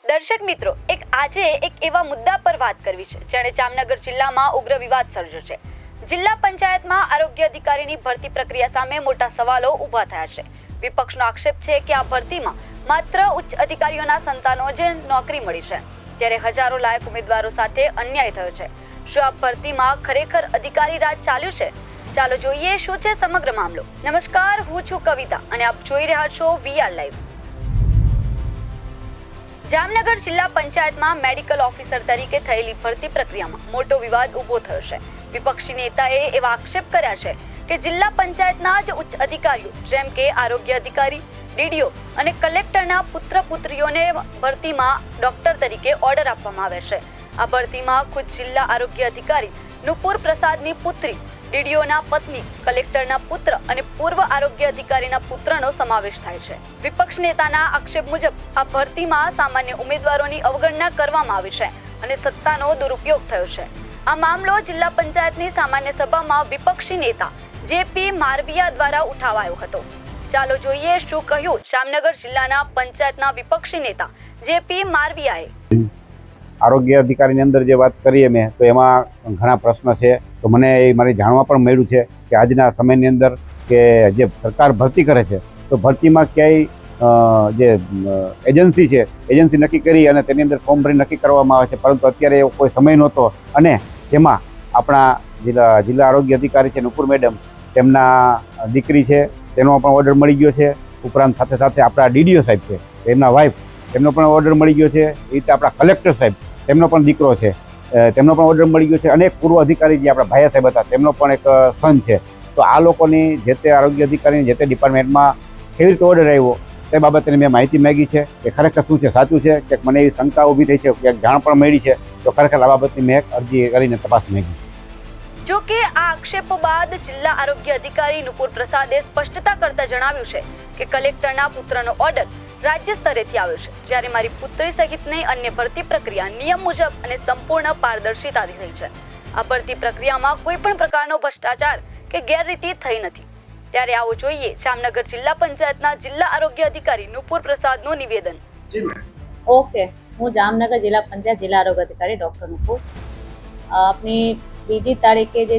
દર્શક મિત્રો, આજે એક એવા મુદ્દા પર વાત કરવી છે જેણે જામનગર જિલ્લામાં ઉગ્ર વિવાદ સર્જ્યો છે. જિલ્લા પંચાયતમાં આરોગ્ય અધિકારીની ભરતી પ્રક્રિયા સામે મોટા સવાલો ઊભા થયા છે. વિપક્ષનો આક્ષેપ છે કે આ ભરતીમાં માત્ર ઉચ્ચ અધિકારીઓના સંતાનો જ નોકરી મળી છે, જ્યારે હજારો લાયક ઉમેદવારો સાથે અન્યાય થયો છે. શું આ ભરતીમાં ખરેખર અધિકારી રાજ ચાલ્યું છે? ચાલો જોઈએ શું છે સમગ્ર મામલો. નમસ્કાર, હું છું કવિતા અને આપ જોઈ રહ્યા છો VR લાઈવ. જામનગર જિલ્લા પંચાયતમાં મેડિકલ ઓફિસર તરીકે થયેલી ભરતી પ્રક્રિયામાં મોટો વિવાદ ઊભો થયો છે. વિપક્ષી નેતાએ એવા આક્ષેપ કર્યા છે કે જિલ્લા પંચાયતના જ ઉચ્ચ અધિકારીઓ જેમ કે આરોગ્ય અધિકારી, DDO અને કલેક્ટરના પુત્ર પુત્રીઓને ભરતીમાં ડોક્ટર તરીકે ઓર્ડર આપવામાં આવે છે. આ ભરતીમાં ખુદ જિલ્લા આરોગ્ય અધિકારી નુપુર પ્રસાદની પુત્રી, DDOના પત્ની, કલેક્ટરના પુત્ર અને પૂર્વ આરોગ્ય અધિકારીના પુત્રનો સમાવેશ થાય છે. વિપક્ષ નેતાના આક્ષેપ મુજબ આ ભરતીમાં સામાન્ય ઉમેદવારોની અવગણના કરવામાં આવી છે અને સત્તાનો દુરુપયોગ થયો છે. આ મામલો જિલ્લા પંચાયતની સામાન્ય સભામાં વિપક્ષી નેતા JP મારવિયા દ્વારા ઉઠાવાયો હતો. ચાલો જોઈએ શું કહ્યું જામનગર જિલ્લાના પંચાયતના વિપક્ષી નેતા JP મારવિયાએ. આરોગ્ય અધિકારીની અંદર જે વાત કરીએ મેં, તો એમાં ઘણા પ્રશ્ન છે. તો મને એ મારે જાણવા પણ મળ્યું છે કે આજના સમયની અંદર કે જે સરકાર ભરતી કરે છે, તો ભરતીમાં ક્યાંય જે એજન્સી છે, એજન્સી નક્કી કરી અને તેની અંદર ફોર્મ ભરી નક્કી કરવામાં આવે છે, પરંતુ અત્યારે એવો કોઈ સમય નહોતો. અને જેમાં આપણા જિલ્લા આરોગ્ય અધિકારી છે નુપુર મેડમ, તેમના દીકરી છે, તેનો પણ ઓર્ડર મળી ગયો છે. ઉપરાંત સાથે સાથે આપણા DDO સાહેબ છે, તેમના વાઇફ, તેમનો પણ ઓર્ડર મળી ગયો છે. એ રીતે આપણા કલેક્ટર સાહેબ, તેમનો પણ દીકરો છે, તેમનો પણ ઓર્ડર મળી ગયો છે. અને પૂર્વ અધિકારી જે આપણા ભાયા સાહેબ હતા, તેમનો પણ એક સન છે. તો આ લોકોની જે તે આરોગ્ય અધિકારીની જે તે ડિપાર્ટમેન્ટમાં કેવી રીતે ઓર્ડર આવ્યો તે બાબતની મેં માહિતી માગી છે કે ખરેખર શું છે, સાચું છે કે મને એવી શંકા ઊભી થઈ છે, ક્યાંક જાણ પણ મળી છે. તો ખરેખર આ બાબતની મેં એક અરજી કરીને તપાસ માગી. જો કે આ આક્ષેપો બાદ જિલ્લા આરોગ્ય અધિકારી નુપુર પ્રસાદે સ્પષ્ટતા કરતા જણાવ્યું છે કે કલેક્ટરના પુત્રનો ઓર્ડર રાજ્ય સ્તરેથી આવ્યો છે, જ્યારે મારી પુત્રી સહિતની અન્ય ભરતી પ્રક્રિયા નિયમ મુજબ અને સંપૂર્ણ પારદર્શિતાથી થઈ છે. આ ભરતી પ્રક્રિયામાં કોઈ પણ પ્રકારનો ભ્રષ્ટાચાર કે ગેરરીતિ થઈ નથી. ત્યારે આવો જોઈએ જામનગર જિલ્લા પંચાયતના જિલ્લા આરોગ્ય અધિકારી નુપુર પ્રસાદનું નિવેદન. ઓકે, હું જામનગર જિલ્લા પંચાયત જિલ્લા આરોગ્ય અધિકારી ડૉક્ટર નુપુર. આપની 2જી તારીખે જે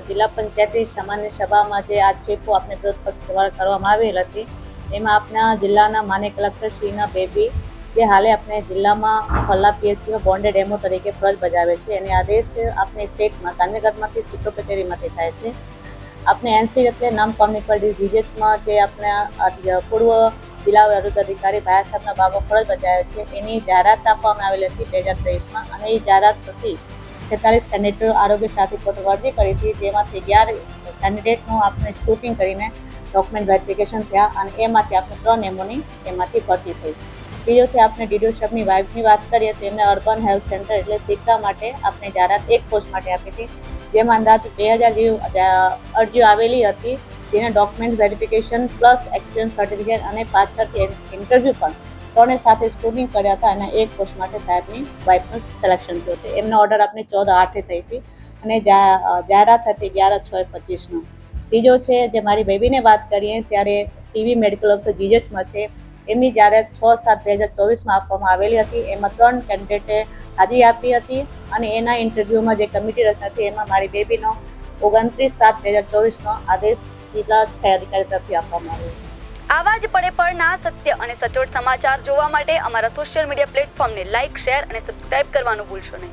જિલ્લા પંચાયતની સામાન્ય સભામાં જે આક્ષેપો આપને વિરોધ પક્ષ દ્વારા કરવામાં આવેલ હતી, એમાં આપણા જિલ્લાના માન્ય કલેક્ટર શ્રીના બેબી, જે હાલે આપણે જિલ્લામાં ફલ્લા PSCમાં બોન્ડેડ એમઓ તરીકે ફરજ બજાવે છે, અને આદેશ આપણે સ્ટેટમાં ગાંધીનગરમાંથી સીટો કચેરીમાંથી થાય છે. આપણે એનસી એટલે નામ કોમ્યુનિકલ ડિઝીઝમાં જે આપણા પૂર્વ જિલ્લા આરોગ્ય અધિકારી ભાયા સાહેબના બાબો ફરજ બજાવે છે, એની જાહેરાત આપવામાં આવેલી હતી 2023માં. અને એ જાહેરાત હતી 46 કેન્ડિડેટો આરોગ્ય સાથી પોતે અરજી કરી હતી, જેમાંથી 11 કેન્ડિડેટનું આપણે સ્ક્રુટિંગ કરીને ડોક્યુમેન્ટ વેરિફિકેશન થયા અને એમાંથી આપણે 3 એમઓની એમાંથી ભરતી થઈ. ત્રીજોથી આપણે DDO સાહેબની વાઇફની વાત કરીએ તો એમને અર્બન હેલ્થ સેન્ટર એટલે સિક્કા માટે આપણે જાહેરાત એક પોસ્ટ માટે આપી હતી, જેમાં અંદાજે 2000 જેવી અરજીઓ આવેલી હતી, જેને document verification plus experience certificate અને પાછળથી ઇન્ટરવ્યૂ પણ ત્રણે સાથે સ્ક્રુટિંગ કર્યા હતા. અને એક પોસ્ટ માટે સાહેબની વાઇફનું સિલેક્શન થયું હતું. એમનો ઓર્ડર આપણે 14/8 થઈ હતી અને જાહેરાત હતી 11/6/25નો. ત્રીજો છે જે મારી બેબીને વાત કરીએ ત્યારે TV મેડિકલ ઓફિસર GHમાં છે, એમની જ્યારે 6/7/2024માં આપવામાં આવેલી હતી. એમાં 3 કેન્ડિડેટે હાજરી આપી હતી અને એના ઇન્ટરવ્યૂમાં જે કમિટી રચના હતી એમાં મારી બેબીનો 29/7/2024નો આદેશ જિલ્લા અધિકારી તરફથી આપવામાં આવ્યો. આવા જ પડે સત્ય અને સચોટ સમાચાર જોવા માટે અમારા સોશિયલ મીડિયા પ્લેટફોર્મને લાઇક, શેર અને સબસ્ક્રાઇબ કરવાનું ભૂલશો નહીં.